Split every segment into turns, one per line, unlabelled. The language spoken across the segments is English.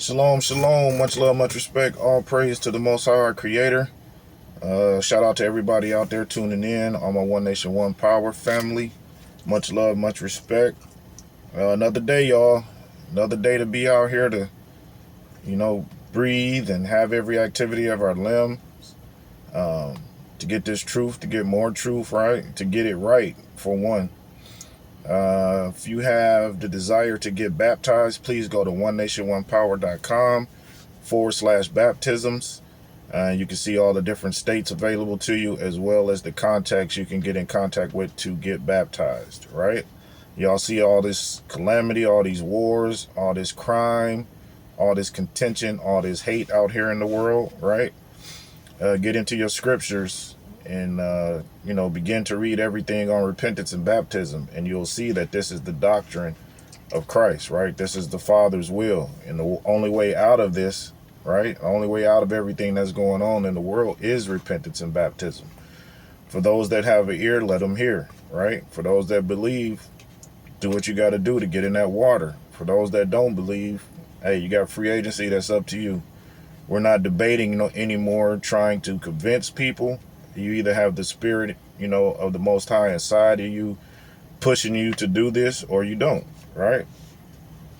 Shalom, shalom. Much love, much respect. All praise to the Most High, our Creator. Shout out to everybody out there tuning in on my One Nation, One Power family. Much love, much respect. Another day, y'all. Another day to be out here to, breathe and have every activity of our limb. To get this truth, to get more truth, right? To get it right, for one. If you have the desire to get baptized, please go to onenationonepower.com/baptisms. You can see all the different states available to you, as well as the contacts you can get in contact with to get baptized, right? Y'all see all this calamity, all these wars, all this crime, all this contention, all this hate out here in the world, right? Get into your scriptures and, begin to read everything on repentance and baptism. And you'll see that this is the doctrine of Christ, right? This is the Father's will. And the only way out of this, right? The only way out of everything that's going on in the world is repentance and baptism. For those that have an ear, let them hear, right? For those that believe, do what you got to do to get in that water. For those that don't believe, hey, you got free agency. That's up to you. We're not debating anymore, trying to convince people. You either have the spirit, of the Most High inside of you, pushing you to do this, or you don't, right?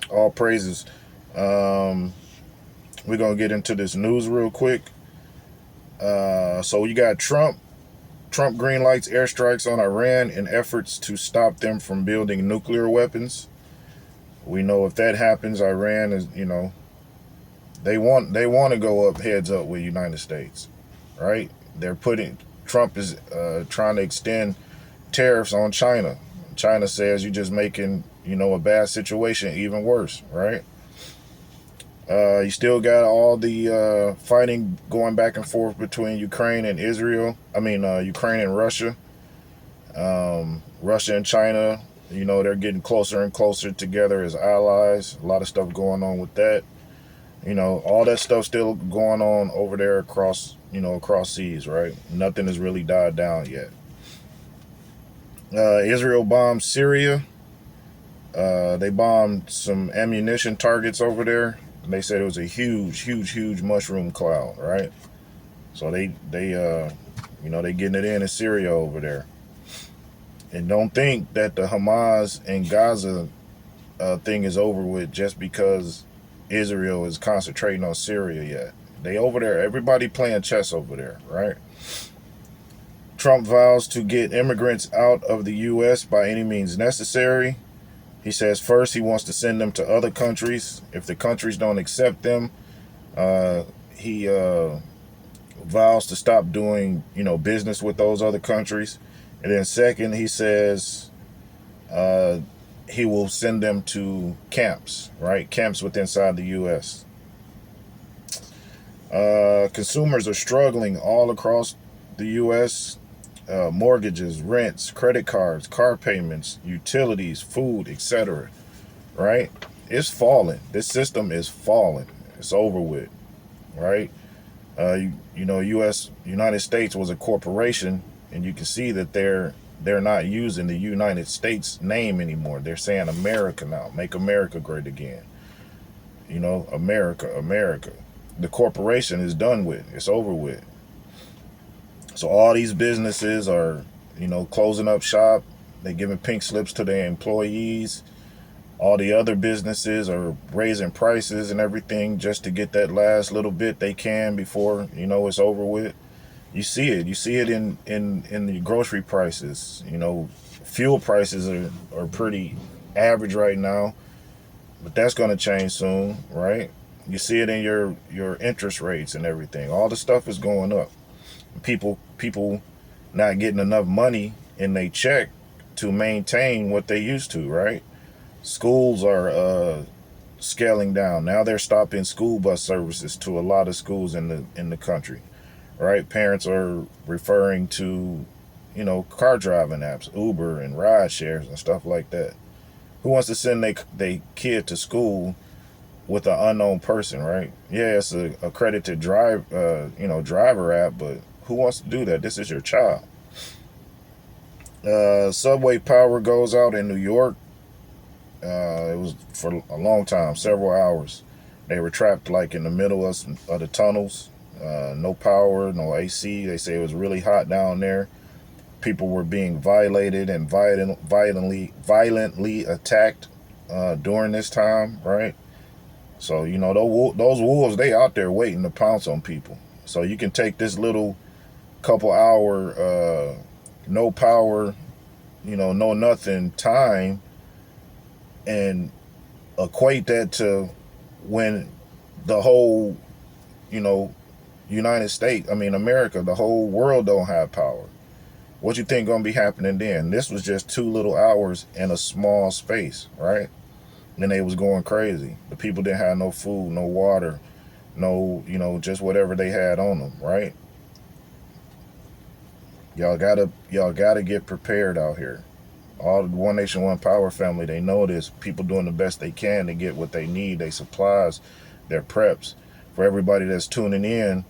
All praises. We're going to get into this news real quick. So you got Trump. Trump green lights airstrikes on Iran in efforts to stop them from building nuclear weapons. We know if that happens, Iran is, they want to go up heads up with the United States, right? Trump is trying to extend tariffs on China. China says you're just making, a bad situation even worse, right? You still got all the fighting going back and forth between Ukraine and Israel. Ukraine and Russia. Russia and China, they're getting closer and closer together as allies. A lot of stuff going on with that. All that stuff still going on over there across seas, right? Nothing has really died down yet. Israel bombed Syria. They bombed some ammunition targets over there. They said it was a huge mushroom cloud, right? So they getting it in Syria over there. And don't think that the Hamas and Gaza thing is over with just because Israel is concentrating on Syria yet. They over there, everybody playing chess over there, right? Trump vows to get immigrants out of the U.S. by any means necessary. He says first he wants to send them to other countries. If the countries don't accept them, he vows to stop doing, business with those other countries. And then second, he says he will send them to camps, right? Camps inside the U.S. Consumers are struggling all across the U.S. Mortgages, rents, credit cards, car payments, utilities, food, etc. Right? It's falling. This system is falling. It's over with, right? United States was a corporation, and you can see that they're not using the United States name anymore. They're saying America now. Make America great again. America. The corporation is done with. It's over with. So all these businesses are, closing up shop. They're giving pink slips to their employees. All the other businesses are raising prices and everything just to get that last little bit they can before, it's over with. You see it. You see it in the grocery prices. Fuel prices are pretty average right now, but that's going to change soon, right? You see it in your interest rates and everything. All the stuff is going up. People not getting enough money in their check to maintain what they used to, right? Schools are scaling down. Now they're stopping school bus services to a lot of schools in the country. Right? Parents are referring to, car driving apps, Uber and ride shares and stuff like that. Who wants to send their kid to school with an unknown person, right? Yeah, it's a accredited driver app, but who wants to do that? This is your child. Subway power goes out in New York. It was for a long time, several hours. They were trapped like in the middle of the tunnels. No power, no AC. They say it was really hot down there. People were being violated and violently attacked during this time, right? So you know those wolves, they out there waiting to pounce on people. So you can take this little couple hour, no power, no nothing time, and equate that to when the whole, you know, United States, I mean America, the whole world don't have power. What you think gonna be happening then? This was just 2 little hours in a small space, right? And they was going crazy. The people didn't have no food, no water, no, just whatever they had on them, right? Y'all gotta get prepared out here. All the One Nation One Power family, they know this. People doing the best they can to get what they need, their supplies, their preps. For everybody that's tuning in,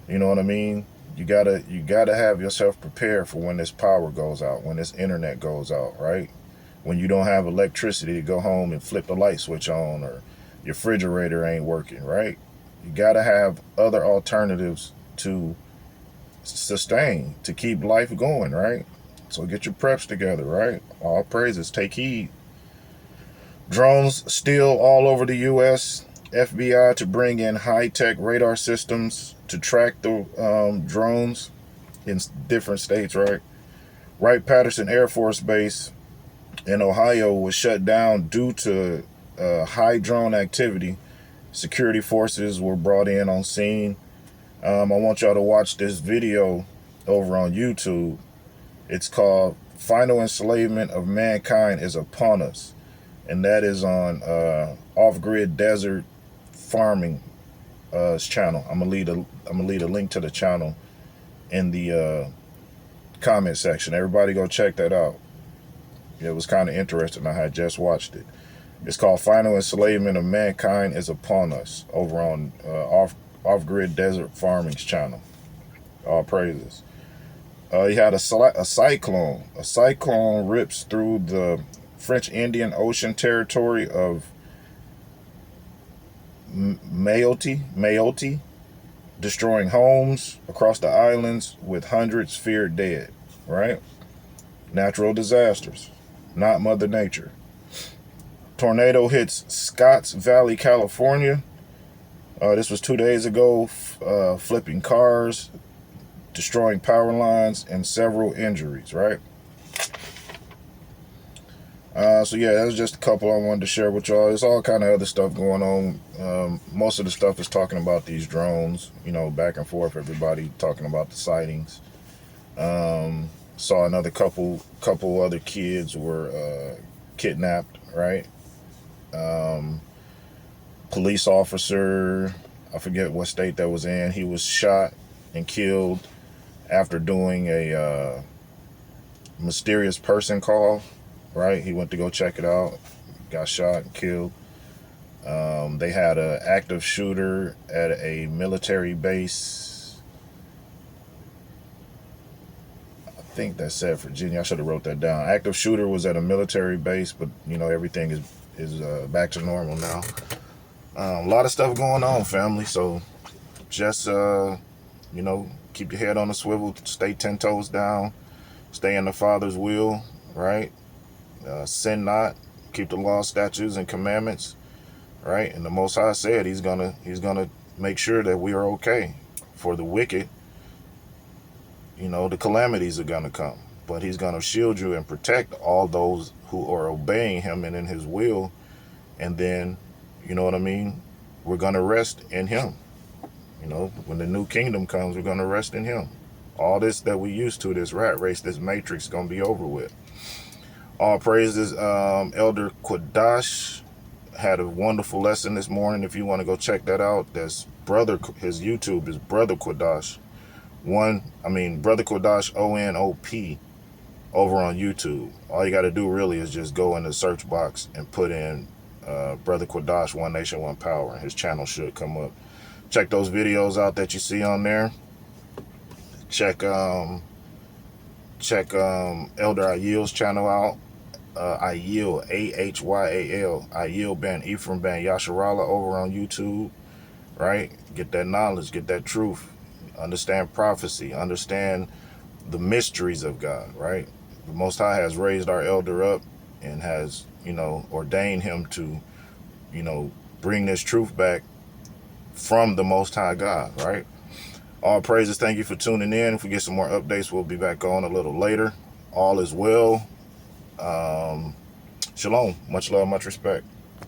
you know what I mean? You gotta have yourself prepared for when this power goes out, when this internet goes out, right? When you don't have electricity to go home and flip the light switch on, or your refrigerator ain't working, right? You gotta have other alternatives to sustain, to keep life going, right? So get your preps together, right? All praises, take heed. Drones still all over the U.S. FBI to bring in high-tech radar systems to track the drones in different states, right? Wright-Patterson Air Force Base in Ohio was shut down due to high drone activity. Security forces were brought in on scene. I want y'all to watch this video over on YouTube. It's called Final Enslavement of Mankind is Upon Us. And that is on Off-Grid Desert Farming channel. I'm gonna leave a link to the channel in the comment section. Everybody go check that out. It was kind of interesting. I had just watched it. It's called Final Enslavement of Mankind is Upon Us over on Off-Grid Desert Farming's channel. All praises. You had a cyclone. A cyclone rips through the French Indian Ocean territory of Mayotte, destroying homes across the islands with hundreds feared dead, right? Natural disasters, not Mother Nature. Tornado hits Scotts Valley, California. This was 2 days ago, flipping cars, destroying power lines, and several injuries, right? So yeah, that was just a couple I wanted to share with y'all. There's all kind of other stuff going on. Most of the stuff is talking about these drones, back and forth. Everybody talking about the sightings. Saw another couple other kids were kidnapped, right? Police officer, I forget what state that was in. He was shot and killed after doing a mysterious person call, right? He went to go check it out, got shot and killed. They had an active shooter at a military base. I think that said Virginia. I should have wrote that down. Active shooter was at a military base, but everything is back to normal now. A lot of stuff going on, family. So just keep your head on the swivel, stay 10 toes down, stay in the Father's will, right? Sin not, keep the law, statutes, and commandments, right? And the Most High said He's gonna make sure that we are okay. For the wicked, the calamities are gonna come, but He's gonna shield you and protect all those who are obeying Him and in His will. And then, you know what I mean? We're gonna rest in Him. When the new kingdom comes, we're gonna rest in Him. All this that we used to, this rat race, this matrix, gonna be over with. All praises. Elder Quadash had a wonderful lesson this morning. If you want to go check that out, his YouTube is Brother Quadash. Brother Quadash ONOP over on YouTube. All you got to do really is just go in the search box and put in Brother Quadash One Nation One Power, and his channel should come up. Check those videos out that you see on there. Check Elder Ayil's channel out I yield, AHYAL. I yield band Ephraim band Yasharala over on YouTube. Right? Get that knowledge, get that truth, understand prophecy, understand the mysteries of God. Right? The Most High has raised our elder up and has, ordained him to, bring this truth back from the Most High God. Right? All praises. Thank you for tuning in. If we get some more updates, we'll be back on a little later. All is well. Shalom. Much love, much respect.